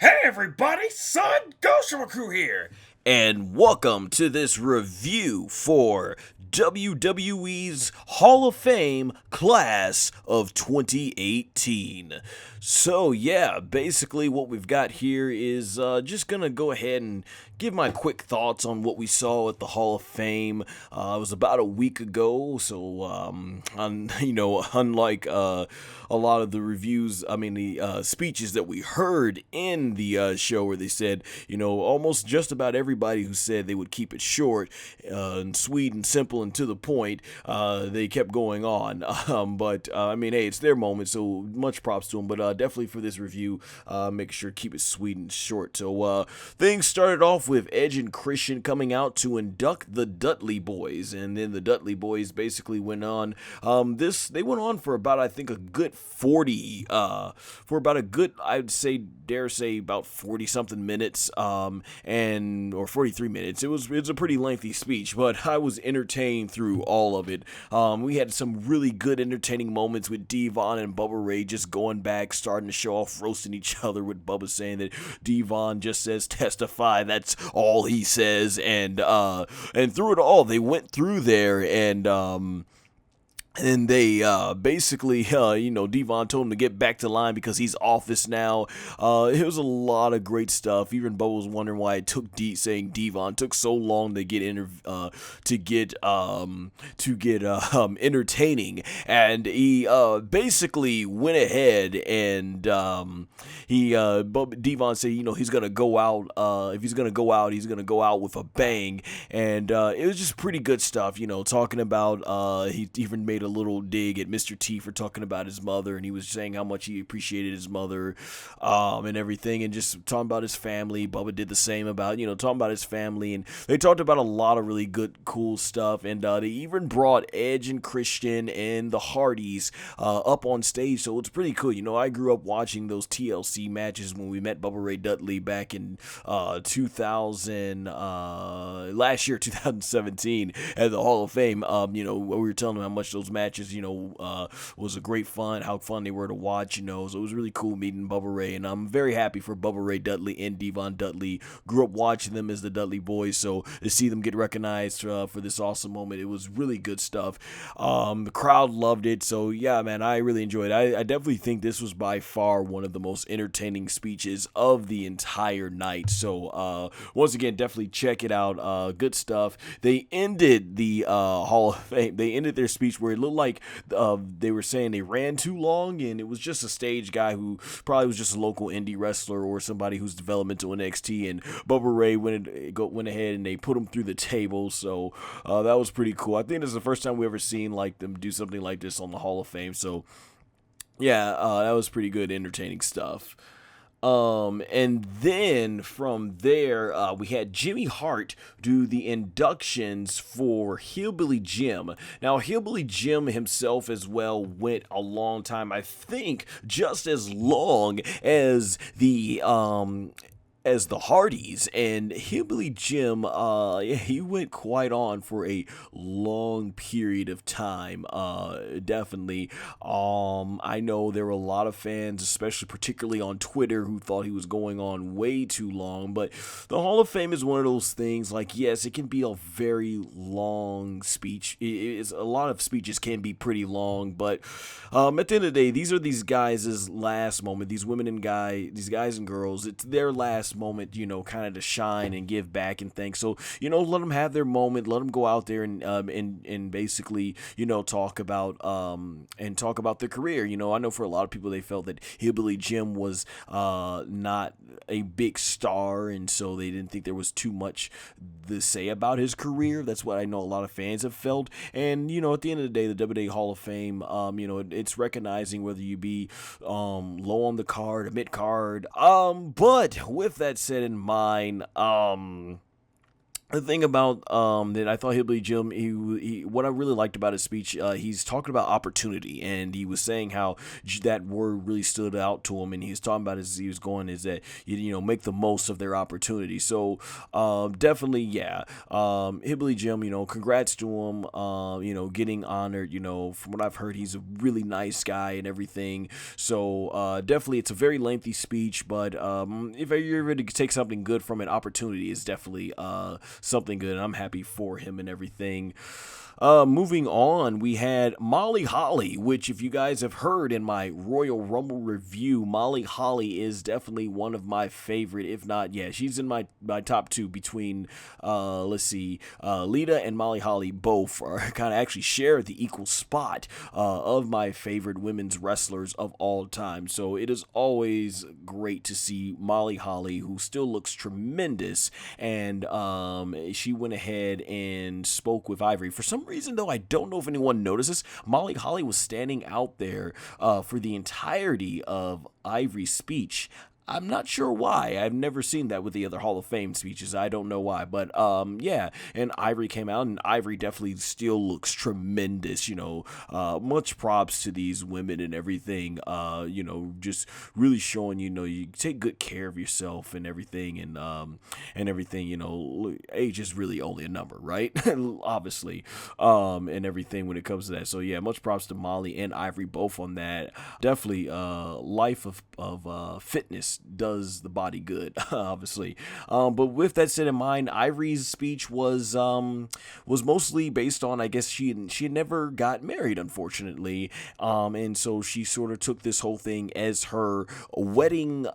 Hey everybody, SonGoshuaku here, and welcome to this review for WWE's Hall of Fame Class of 2018. So yeah, basically what we've got here is just gonna go ahead and give my quick thoughts on what we saw at the Hall of Fame. It was about a week ago, so unlike a lot of the reviews, the speeches that we heard in the show where they said, almost just about everybody who said they would keep it short and sweet and simple and to the point, they kept going on. Hey, it's their moment, so much props to them. But definitely for this review, make sure to keep it sweet and short. So things started off with Edge and Christian coming out to induct the Dudley Boys, and then the Dudley Boys basically went on. They went on for about, I think, a good 40, for about a good, dare say about 40 something minutes, or 43 minutes. It was a pretty lengthy speech, but I was entertained through all of it. We had some really good entertaining moments with Devon and Bubba Ray just going back, starting to show off, roasting each other, with Bubba saying that Devon just says testify, that's all he says, and through it all, they went through there and they basically, Devon told him to get back to line because he's office now. It was a lot of great stuff. Even Bo was wondering why it took saying Devon took so long to get entertaining, and he basically went ahead and Devon said, he's gonna go out. If he's gonna go out, he's gonna go out with a bang, and it was just pretty good stuff. Talking about he even made a little dig at Mr. T for talking about his mother, and he was saying how much he appreciated his mother, and everything, and just talking about his family. Bubba did the same about, talking about his family, and they talked about a lot of really good, cool stuff, and they even brought Edge and Christian and the Hardys up on stage, so it's pretty cool. I grew up watching those TLC matches when we met Bubba Ray Dudley back in 2000, last year, 2017, at the Hall of Fame. We were telling them how much those matches, was a great fun, how fun they were to watch, so it was really cool meeting Bubba Ray, and I'm very happy for Bubba Ray Dudley and Devon Dudley. Grew up watching them as the Dudley Boys, so to see them get recognized for this awesome moment, it was really good stuff. The crowd loved it, so yeah, man, I really enjoyed it. I definitely think this was by far one of the most entertaining speeches of the entire night, so once again, definitely check it out. Good stuff. They ended the Hall of Fame, they ended their speech where it looked like they were saying they ran too long, and it was just a stage guy who probably was just a local indie wrestler or somebody who's developmental NXT, and Bubba Ray went ahead and they put him through the table, so that was pretty cool. I think this is the first time we ever seen like them do something like this on the Hall of Fame, so yeah, that was pretty good, entertaining stuff. And then from there, we had Jimmy Hart do the inductions for Hillbilly Jim. Now, Hillbilly Jim himself as well went a long time, I think just as long as the Hardys, and Hillbilly Jim, he went quite on for a long period of time, definitely. I know there were a lot of fans, especially particularly on Twitter, who thought he was going on way too long, but the Hall of Fame is one of those things, like, yes, it can be a very long speech. A lot of speeches can be pretty long, but at the end of the day, these are these guys' last moment, these guys and girls, it's their last moment, kind of to shine and give back and thanks. So, let them have their moment, let them go out there and basically, talk about their career. I know for a lot of people, they felt that Hillbilly Jim was not a big star, and so they didn't think there was too much to say about his career. That's what I know a lot of fans have felt. And, at the end of the day, the WWE Hall of Fame, it's recognizing whether you be low on the card, mid card. But with that said in mind, The thing about that I thought Hillbilly Jim, what I really liked about his speech, he's talking about opportunity, and he was saying how that word really stood out to him, and he was talking about as he was going is that make the most of their opportunity. So definitely, yeah, Hillbilly Jim, congrats to him, getting honored. From what I've heard, he's a really nice guy and everything. So definitely, it's a very lengthy speech, but if you're ready to take something good from it, opportunity is definitely something good. I'm happy for him and everything. Moving on, we had Molly Holly, which, if you guys have heard in my Royal Rumble review, Molly Holly is definitely one of my favorite, if not, yeah, she's in my top two between, Lita and Molly Holly both are kind of actually share the equal spot of my favorite women's wrestlers of all time. So it is always great to see Molly Holly, who still looks tremendous, and she went ahead and spoke with Ivory. For some reason, though, I don't know if anyone notices, Molly Holly was standing out there for the entirety of Ivory's speech. I'm not sure why. I've never seen that with the other Hall of Fame speeches. I don't know why. But yeah, and Ivory came out, and Ivory definitely still looks tremendous. Much props to these women and everything. Just really showing, you take good care of yourself and everything, and everything. Age is really only a number, right? Obviously, and everything when it comes to that. So yeah, much props to Molly and Ivory both on that. Definitely, life of fitness does the body good, obviously. But with that said in mind, Ivory's speech was mostly based on, I guess she had never got married, unfortunately, and so she sort of took this whole thing as her wedding.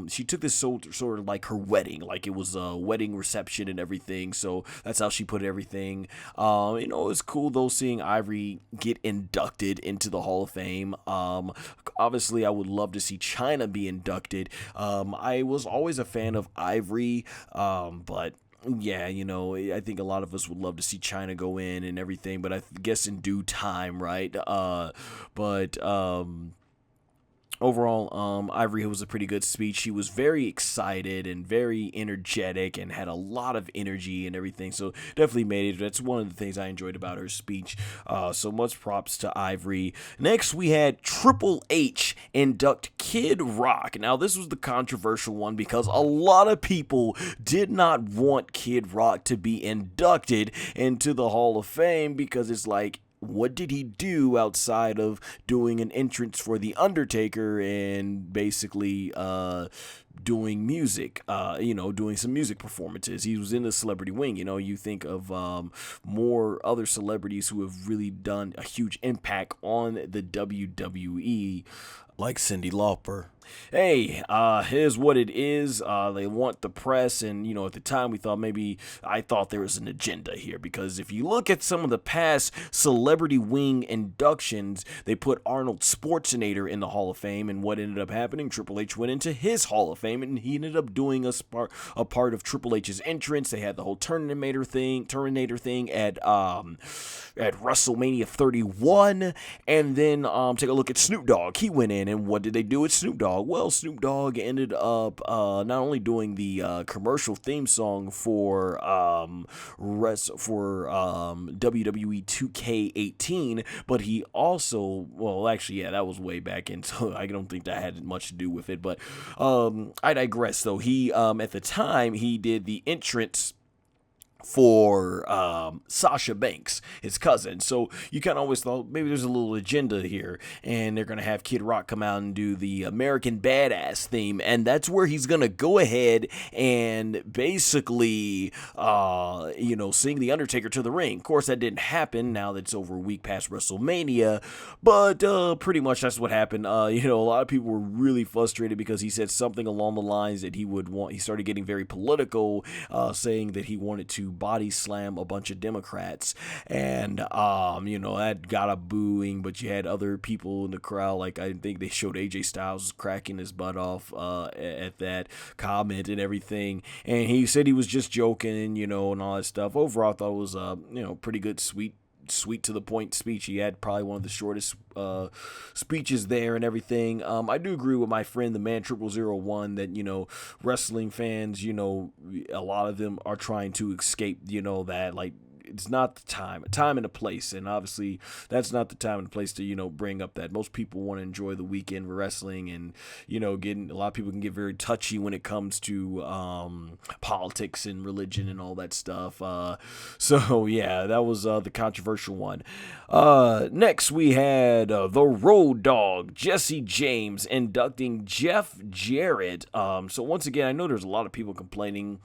She took this sort of like her wedding, like it was a wedding reception and everything. So that's how she put everything. It's cool though seeing Ivory get inducted into the Hall of Fame. Obviously, I would love to see China be inducted. I was always a fan of Ivory, but yeah, I think a lot of us would love to see China go in and everything, but I guess in due time, right? But overall, Ivory was a pretty good speech. She was very excited and very energetic and had a lot of energy and everything. So definitely made it. That's one of the things I enjoyed about her speech. So much props to Ivory. Next, we had Triple H induct Kid Rock. Now, this was the controversial one because a lot of people did not want Kid Rock to be inducted into the Hall of Fame because it's like, what did he do outside of doing an entrance for The Undertaker and basically doing music, doing some music performances? He was in the celebrity wing. You think of more other celebrities who have really done a huge impact on the WWE, like Cyndi Lauper. Hey, here's what it is. They want the press, and at the time I thought there was an agenda here, because if you look at some of the past celebrity wing inductions, they put Arnold Schwarzenegger in the Hall of Fame, and what ended up happening? Triple H went into his Hall of Fame, and he ended up doing a part of Triple H's entrance. They had the whole Terminator thing at WrestleMania 31, and then take a look at Snoop Dogg. He went in, and what did they do with Snoop Dogg? Well, Snoop Dogg ended up not only doing the commercial theme song for WWE 2K18, but he also, well, actually, yeah, that was way back in, so I don't think that had much to do with it. But I digress. Though he, at the time, he did the entrance for Sasha Banks, his cousin. So you kind of always thought maybe there's a little agenda here, and they're going to have Kid Rock come out and do the American Badass theme, and that's where he's going to go ahead and basically, sing The Undertaker to the ring. Of course, that didn't happen now that it's over a week past WrestleMania, but pretty much that's what happened. A lot of people were really frustrated because he said something along the lines that he started getting very political, saying that he wanted to body slam a bunch of Democrats, and that got a booing. But you had other people in the crowd, like I think they showed AJ Styles cracking his butt off at that comment and everything, and he said he was just joking, and all that stuff. Overall, I thought it was pretty good, sweet sweet to the point speech. He had probably one of the shortest speeches there and everything. I do agree with my friend, the man 0001, that, wrestling fans, a lot of them are trying to escape, that, like, it's not the time and a place, and obviously that's not the time and place to bring up that. Most people want to enjoy the weekend wrestling, and getting a lot of people can get very touchy when it comes to politics and religion and all that stuff. So yeah, that was the controversial one. Next we had the Road Dogg Jesse James inducting Jeff Jarrett. So once again, I know there's a lot of people complaining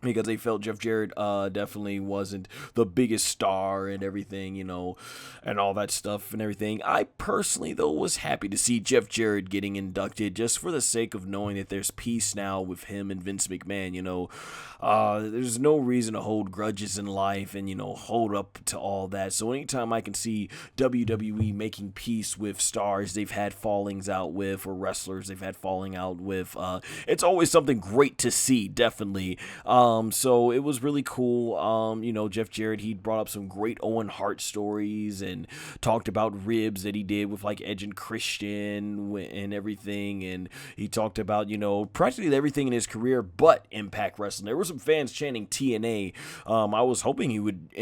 because they felt Jeff Jarrett definitely wasn't the biggest star and everything, and all that stuff and everything. I personally, though, was happy to see Jeff Jarrett getting inducted just for the sake of knowing that there's peace now with him and Vince McMahon, There's no reason to hold grudges in life and, hold up to all that. So anytime I can see WWE making peace with stars they've had fallings out with, or wrestlers they've had falling out with, it's always something great to see, definitely. So it was really cool. Jeff Jarrett, he brought up some great Owen Hart stories and talked about ribs that he did with like Edge and Christian and everything. And he talked about, practically everything in his career but Impact Wrestling. There were some fans chanting TNA. I was hoping he would,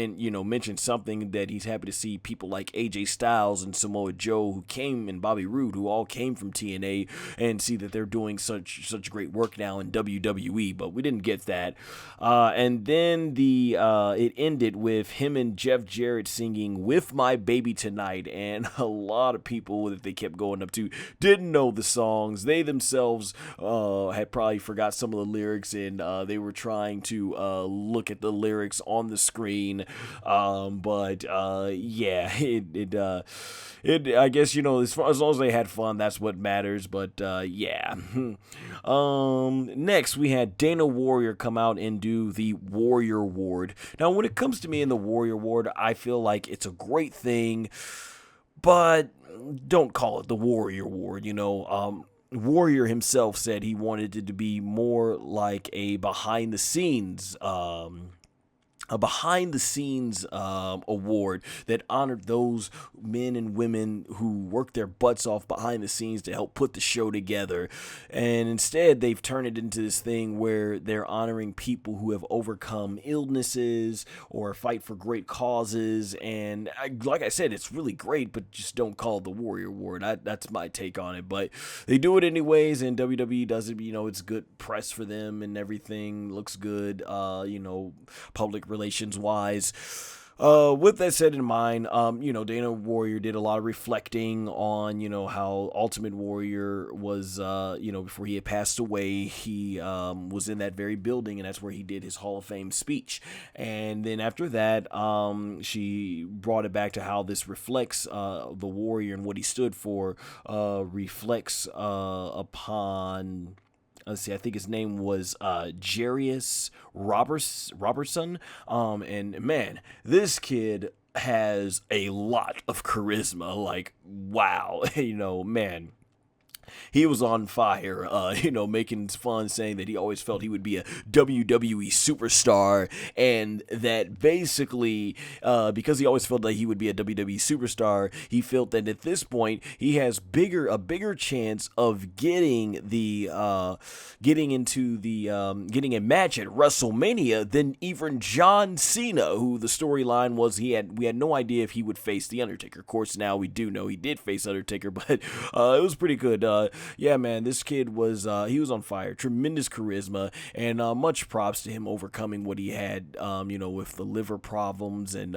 mention something that he's happy to see people like AJ Styles and Samoa Joe and Bobby Roode, who all came from TNA, and see that they're doing such great work now in WWE. But we didn't get that. And then it ended with him and Jeff Jarrett singing "With My Baby Tonight," and a lot of people that they kept going up to didn't know the songs. They themselves had probably forgot some of the lyrics, and they were trying to look at the lyrics on the screen. But yeah, I guess, as long as they had fun, that's what matters. But yeah. Next we had Dana Warrior come out and do the Warrior Award. Now, when it comes to me in the Warrior Award, I feel like it's a great thing, but don't call it the Warrior Award. Warrior himself said he wanted it to be more like a behind the scenes award that honored those men and women who worked their butts off behind the scenes to help put the show together. And instead, they've turned it into this thing where they're honoring people who have overcome illnesses or fight for great causes. And like I said, it's really great, but just don't call it the Warrior Award. That's my take on it. But they do it anyways, and WWE does it. It's good press for them and everything. Looks good, public relations wise. With that said in mind, Dana Warrior did a lot of reflecting on, how Ultimate Warrior was, before he had passed away, he was in that very building, and that's where he did his Hall of Fame speech. And then after that, she brought it back to how this reflects the Warrior and what he stood for, reflects upon... Let's see, I think his name was Jarius Robertson. And man, this kid has a lot of charisma. Like, wow, man. He was on fire, making fun, saying that he always felt he would be a WWE superstar, and that basically, because he always felt that he would be a WWE superstar, he felt that at this point he has a bigger chance of getting a match at WrestleMania than even John Cena, who the storyline was we had no idea if he would face The Undertaker. Of course, now we do know he did face Undertaker, but it was pretty good. Yeah, man, this kid was he was on fire. Tremendous charisma, and much props to him overcoming what he had, with the liver problems and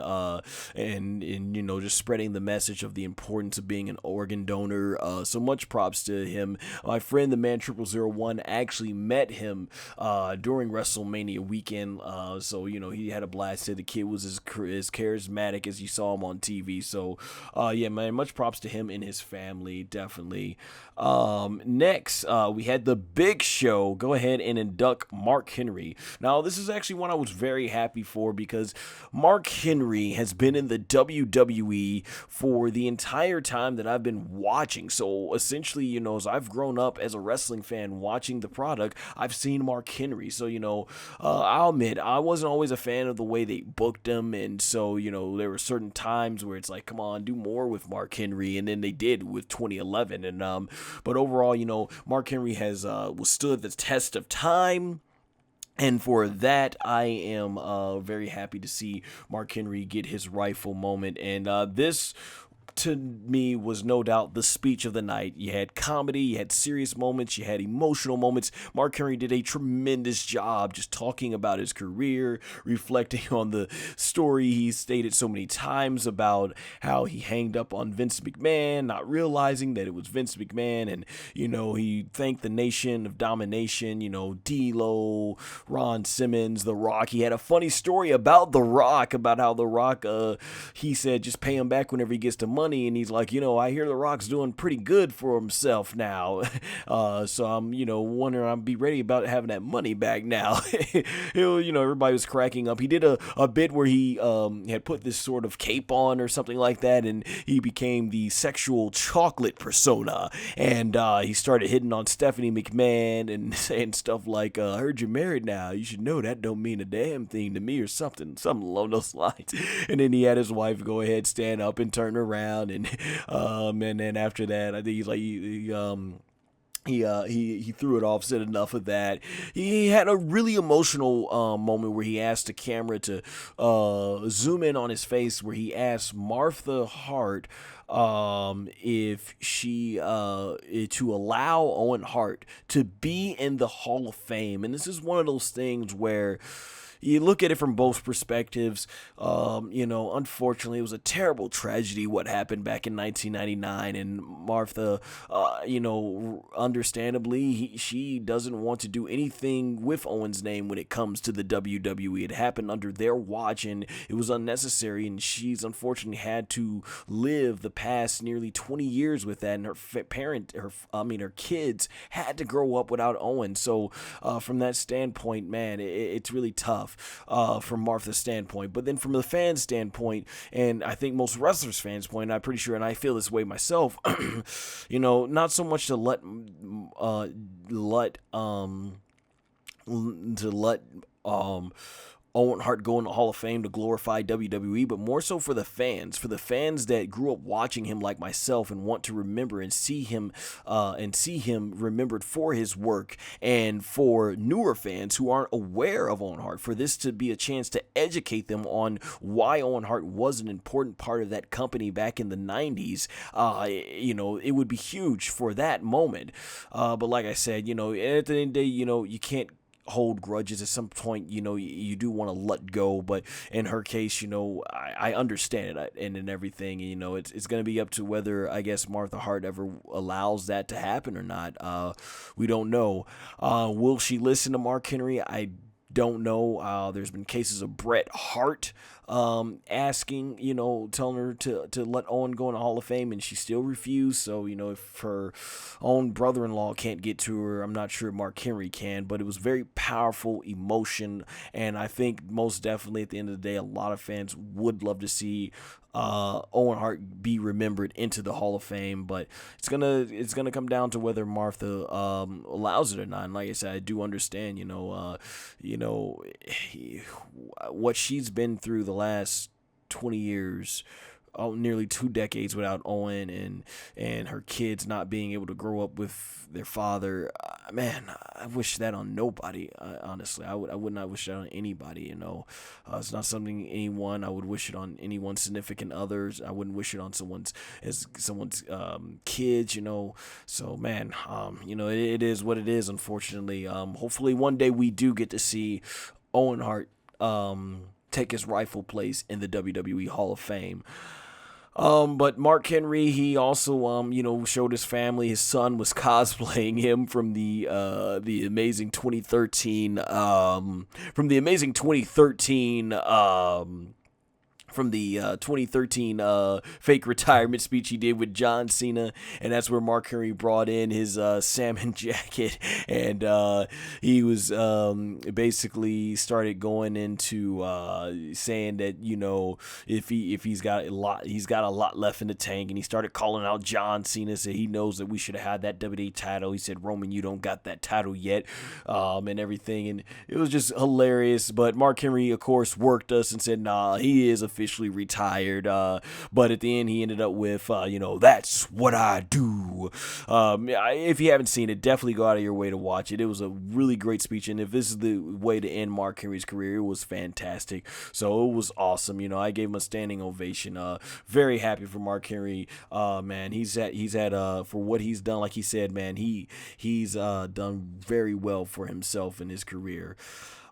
just spreading the message of the importance of being an organ donor. So much props to him. My friend, the man 0001, actually met him during WrestleMania weekend. So he had a blast. Said the kid was as charismatic as you saw him on TV. So yeah, man, much props to him and his family, definitely. Next, we had the Big Show go ahead and induct Mark Henry. Now, this is actually one I was very happy for because Mark Henry has been in the WWE for the entire time that I've been watching. So essentially, as I've grown up as a wrestling fan watching the product, I've seen Mark Henry. So, I'll admit, I wasn't always a fan of the way they booked him. And so, there were certain times where it's like, come on, do more with Mark Henry. And then they did with 2011. And, but overall, Mark Henry has withstood the test of time. And for that, I am very happy to see Mark Henry get his rightful moment. And this, to me, was no doubt the speech of the night. You had comedy, you had serious moments, you had emotional moments. Mark Henry did a tremendous job just talking about his career, reflecting on the story he stated so many times about how he hanged up on Vince McMahon, not realizing that it was Vince McMahon. And, he thanked the Nation of Domination, D-Lo, Ron Simmons, The Rock. He had a funny story about The Rock, about how The Rock, he said, just pay him back whenever he gets the money. And he's like, I hear The Rock's doing pretty good for himself now. So I'm, wondering, I'll be ready about having that money back now. Everybody was cracking up. He did a bit where he had put this sort of cape on or something like that, and he became the sexual chocolate persona. And he started hitting on Stephanie McMahon and saying stuff like, I heard you're married now. You should know that don't mean a damn thing to me, or something along those lines. And then he had his wife go ahead, stand up and turn around, and then after that, I think he's like he threw it off, said enough of that. He had a really emotional moment where he asked the camera to zoom in on his face, where he asked Martha Hart if she to allow Owen Hart to be in the Hall of Fame. And this is one of those things where you look at it from both perspectives. Unfortunately, it was a terrible tragedy what happened back in 1999, and Martha, understandably, she doesn't want to do anything with Owen's name when it comes to the WWE. It happened under their watch, and it was unnecessary, and she's unfortunately had to live the past nearly 20 years with that, and her kids had to grow up without Owen. So from that standpoint, man, it's really tough. From Martha's standpoint. But then from the fans' standpoint, and I think most wrestlers' fans' point, I'm pretty sure, and I feel this way myself, not so much to let Owen Hart go in the Hall of Fame to glorify WWE, but more so for the fans that grew up watching him like myself and want to remember and see him remembered for his work, and for newer fans who aren't aware of Owen Hart, for this to be a chance to educate them on why Owen Hart was an important part of that company back in the 90s. It would be huge for that moment. But like I said, at the end of the day, you can't hold grudges. At some point, you do want to let go, but in her case, I understand it and everything. It's going to be up to whether, I guess, Martha Hart ever allows that to happen or not. We don't know. Will she listen to Mark Henry? I don't know. There's been cases of Bret Hart asking, telling her to let Owen go in the Hall of Fame, and she still refused. So, if her own brother-in-law can't get to her, I'm not sure Mark Henry can. But it was very powerful emotion, and I think most definitely at the end of the day, a lot of fans would love to see Owen Hart be remembered into the Hall of Fame, but it's gonna come down to whether Martha allows it or not. And like I said, I do understand, what she's been through the last 20 years, nearly 2 decades without Owen, and her kids not being able to grow up with their father. Man, I wish that on nobody. Honestly, I would not wish that on anybody. It's not something I would wish it on anyone's significant others. I wouldn't wish it on someone's kids. So man, it is what it is. Unfortunately, hopefully one day we do get to see Owen Hart take his rightful place in the WWE Hall of Fame. But Mark Henry, he also, showed his family. His son was cosplaying him from the amazing 2013, from the 2013 fake retirement speech he did with John Cena, and that's where Mark Henry brought in his salmon jacket, and he was basically started going into saying that, you know, if he's got a lot left in the tank, and he started calling out John Cena, said he knows that we should have had that WWE title. He said, Roman, you don't got that title yet, and everything, and it was just hilarious. But Mark Henry, of course, worked us and said, nah, he is officially retired, but at the end he ended up with, you know, that's what I do. If you haven't seen it, definitely go out of your way to watch it. It was a really great speech, and if this is the way to end Mark Henry's career, it was fantastic. So it was awesome. You know, I gave him a standing ovation. Very happy for Mark Henry. Man, he's had for what he's done, like he said, man, he's done very well for himself in his career.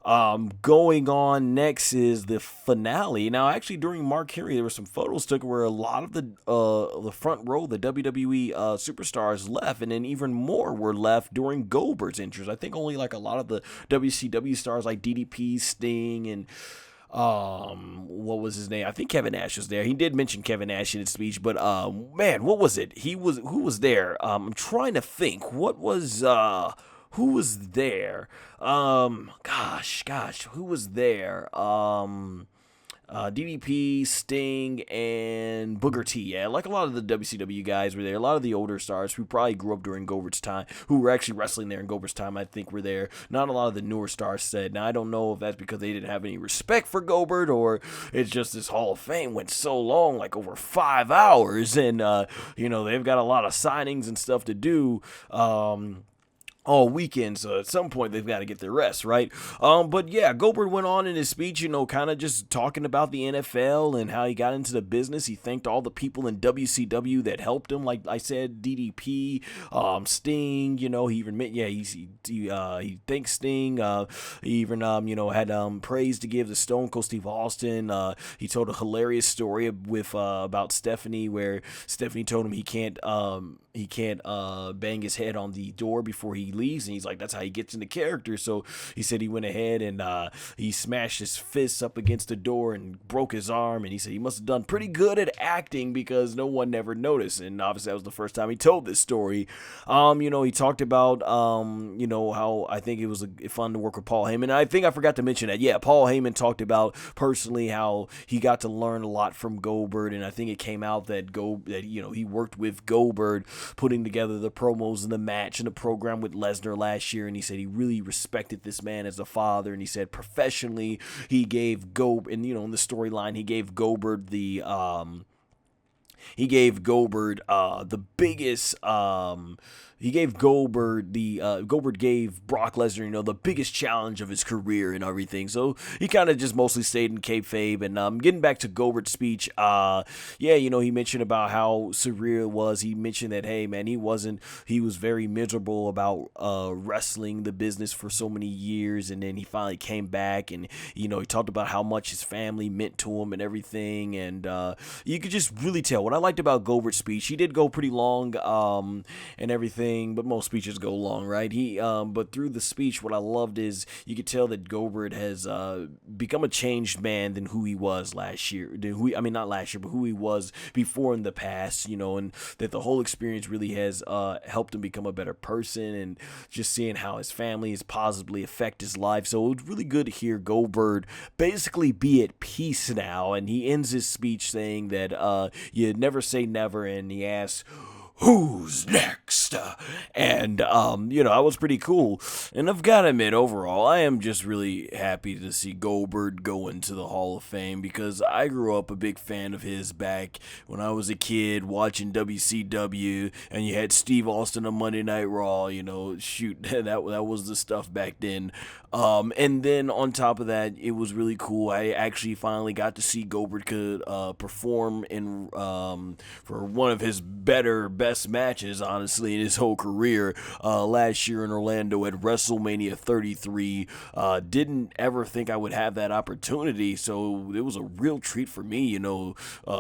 Going on next is the finale. Now, actually, during Mark Henry, there were some photos took where a lot of the front row, the WWE superstars left, and then even more were left during Goldberg's entrance. I think only like a lot of the WCW stars like DDP, Sting, and what was his name? I think Kevin Nash was there. He did mention Kevin Nash in his speech, but man, what was it? Who was there? I'm trying to think. Who was there? Gosh, who was there? DDP, Sting, and Booker T. Yeah, like a lot of the WCW guys were there. A lot of the older stars who probably grew up during Goldberg's time, who were actually wrestling there in Goldberg's time, I think were there. Not a lot of the newer stars said. Now, I don't know if that's because they didn't have any respect for Goldberg, or it's just this Hall of Fame went so long, like over 5 hours, and, you know, they've got a lot of signings and stuff to do. All weekend, so at some point they've got to get their rest, right? But yeah, Goldberg went on in his speech, you know, kind of just talking about the NFL and how he got into the business. He thanked all the people in WCW that helped him, like I said, DDP, Sting, you know, he even he thanked Sting. He even you know, had praise to give to Stone Cold Steve Austin. He told a hilarious story with about Stephanie, where Stephanie told him he can't bang his head on the door before he leaves, and he's like, that's how he gets into character. So he said he went ahead and he smashed his fists up against the door and broke his arm, and he said he must have done pretty good at acting because no one never noticed. And obviously that was the first time he told this story. You know, he talked about you know, how I think it was fun to work with Paul Heyman. I think I forgot to mention that. Yeah, Paul Heyman talked about personally how he got to learn a lot from Goldberg, and I think it came out that you know, he worked with Goldberg putting together the promos and the match and the program with Lesnar last year, and he said he really respected this man as a father, and he said professionally he gave Goldberg, and you know, in the storyline he gave Goldberg the biggest Goldberg gave Brock Lesnar, you know, the biggest challenge of his career and everything. So he kind of just mostly stayed in kayfabe. And getting back to Goldberg's speech, yeah, you know, he mentioned about how surreal it was. He mentioned that, hey, man, he was very miserable about wrestling the business for so many years, and then he finally came back, and, you know, he talked about how much his family meant to him and everything. And you could just really tell. What I liked about Goldberg's speech, he did go pretty long and everything, but most speeches go long, right? But through the speech, what I loved is you could tell that Goldberg has become a changed man than who he was last year. Not last year, but who he was before in the past, you know, and that the whole experience really has helped him become a better person, and just seeing how his family has positively affected his life. So it was really good to hear Goldberg basically be at peace now, and he ends his speech saying that you never say never, and he asks, who's next? And, you know, that was pretty cool. And I've got to admit, overall, I am just really happy to see Goldberg go into the Hall of Fame, because I grew up a big fan of his back when I was a kid watching WCW, and you had Steve Austin on Monday Night Raw, you know, shoot, that was the stuff back then. And then on top of that, it was really cool. I actually finally got to see Goldberg perform in for one of his best matches, honestly, in his whole career. career last year in Orlando at WrestleMania 33. Didn't ever think I would have that opportunity, so it was a real treat for me,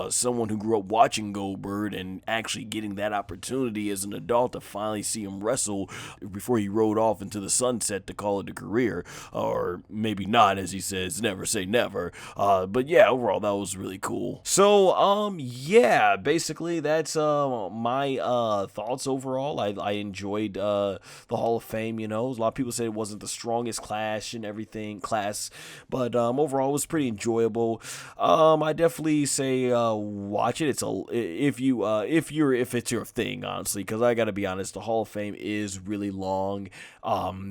someone who grew up watching Goldberg and actually getting that opportunity as an adult to finally see him wrestle before he rode off into the sunset to call it a career, or maybe not, as he says, never say never. But yeah, overall that was really cool. So yeah, basically that's my thoughts overall. I enjoyed the Hall of Fame. A lot of people said it wasn't the strongest class and everything, but overall it was pretty enjoyable. I definitely say watch it. If it's your thing, honestly, because I gotta be honest, the Hall of Fame is really long.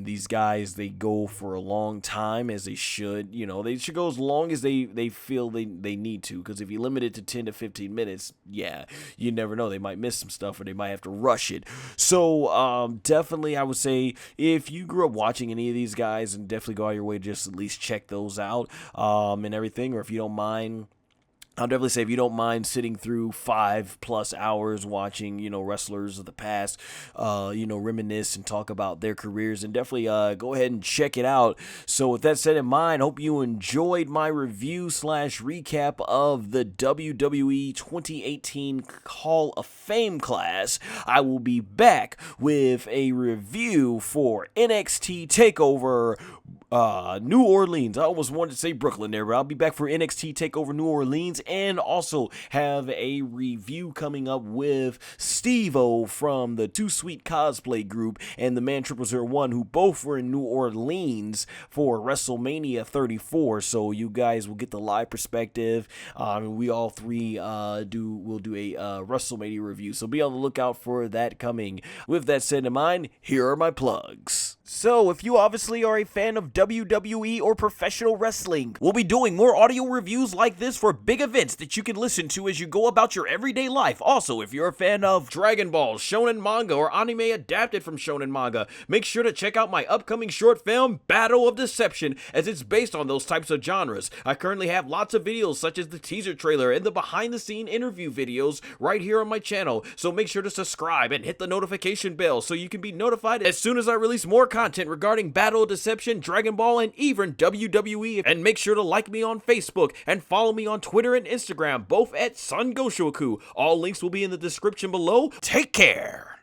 These guys, they go for a long time, as they should. They should go as long as they feel they need to, because if you limit it to 10 to 15 minutes, yeah, you never know, they might miss some stuff or they might have to rush it. So definitely I would say if you grew up watching any of these guys, and definitely go out your way to just at least check those out and everything, or if you don't mind, I'll definitely say if you don't mind sitting through 5+ hours watching, wrestlers of the past, reminisce and talk about their careers, and definitely go ahead and check it out. So with that said in mind, hope you enjoyed my review / recap of the WWE 2018 Hall of Fame class. I will be back with a review for NXT TakeOver New Orleans. I almost wanted to say Brooklyn there, but I'll be back for NXT TakeOver New Orleans, and also have a review coming up with Steve-O from the Too Sweet Cosplay group and the Man 0001, who both were in New Orleans for WrestleMania 34. So you guys will get the live perspective. We all three will do a WrestleMania review, so be on the lookout for that coming. With that said in mind, here are my plugs. So, if you obviously are a fan of WWE or professional wrestling, we'll be doing more audio reviews like this for big events that you can listen to as you go about your everyday life. Also, if you're a fan of Dragon Ball, shonen manga, or anime adapted from shonen manga, make sure to check out my upcoming short film, Battle of Deception, as it's based on those types of genres. I currently have lots of videos such as the teaser trailer and the behind-the-scene interview videos right here on my channel, so make sure to subscribe and hit the notification bell so you can be notified as soon as I release more content regarding Battle of Deception, Dragon Ball, and even WWE. And make sure to like me on Facebook and follow me on Twitter and Instagram, both at SonGoshuaku. All links will be in the description below. Take care!